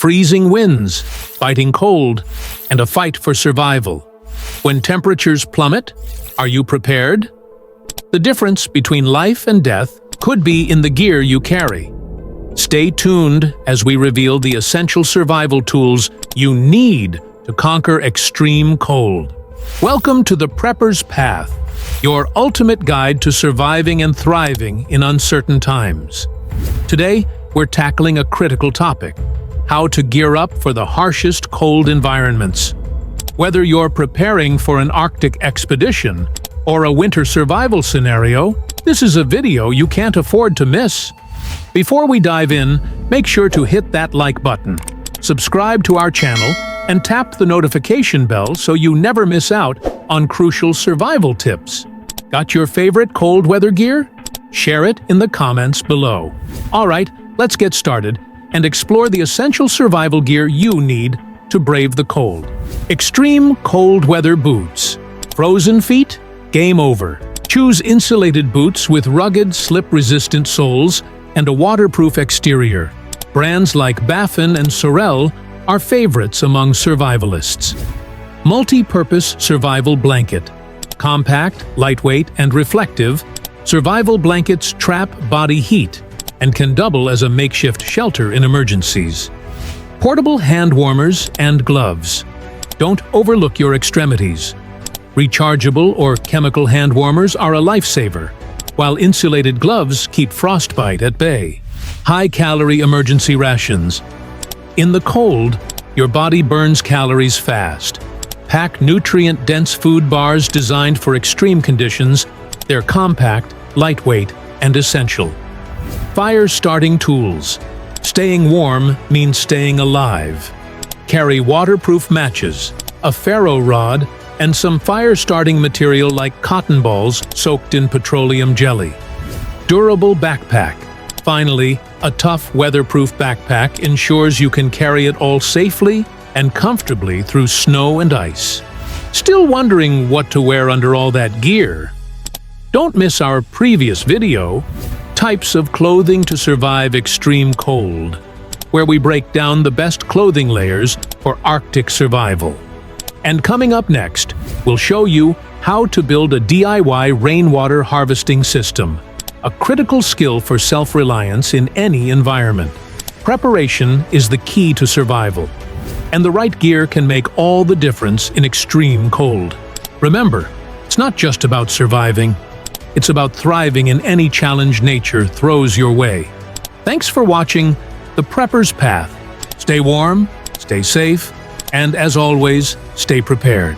freezing winds, fighting cold, and a fight for survival. When temperatures plummet, are you prepared? The difference between life and death could be in the gear you carry. Stay tuned as we reveal the essential survival tools you need to conquer extreme cold. Welcome to the Prepper's Path, your ultimate guide to surviving and thriving in uncertain times. Today, we're tackling a critical topic: how to gear up for the harshest cold environments. Whether you're preparing for an Arctic expedition or a winter survival scenario, this is a video you can't afford to miss. Before we dive in, make sure to hit that like button, subscribe to our channel, and tap the notification bell so you never miss out on crucial survival tips. Got your favorite cold weather gear? Share it in the comments below. Alright, let's get started and explore the essential survival gear you need to brave the cold. Extreme cold weather boots. Frozen feet? Game over. Choose insulated boots with rugged, slip-resistant soles and a waterproof exterior. Brands like Baffin and Sorel are favorites among survivalists. Multi-purpose survival blanket. Compact, lightweight, and reflective, survival blankets trap body heat and can double as a makeshift shelter in emergencies. Portable hand warmers and gloves. Don't overlook your extremities. Rechargeable or chemical hand warmers are a lifesaver, while insulated gloves keep frostbite at bay. High-calorie emergency rations. In the cold, your body burns calories fast. Pack nutrient-dense food bars designed for extreme conditions. They're compact, lightweight, and essential. Fire-starting tools. Staying warm means staying alive. Carry waterproof matches, a ferro rod, and some fire-starting material like cotton balls soaked in petroleum jelly. Durable backpack. Finally, a tough weatherproof backpack ensures you can carry it all safely and comfortably through snow and ice. Still wondering what to wear under all that gear? Don't miss our previous video, Types of Clothing to Survive Extreme Cold, where we break down the best clothing layers for Arctic survival. And coming up next, we'll show you how to build a DIY rainwater harvesting system, a critical skill for self-reliance in any environment. Preparation is the key to survival, and the right gear can make all the difference in extreme cold. Remember, it's not just about surviving. It's about thriving in any challenge nature throws your way. Thanks for watching The Prepper's Path. Stay warm, stay safe, and as always, stay prepared.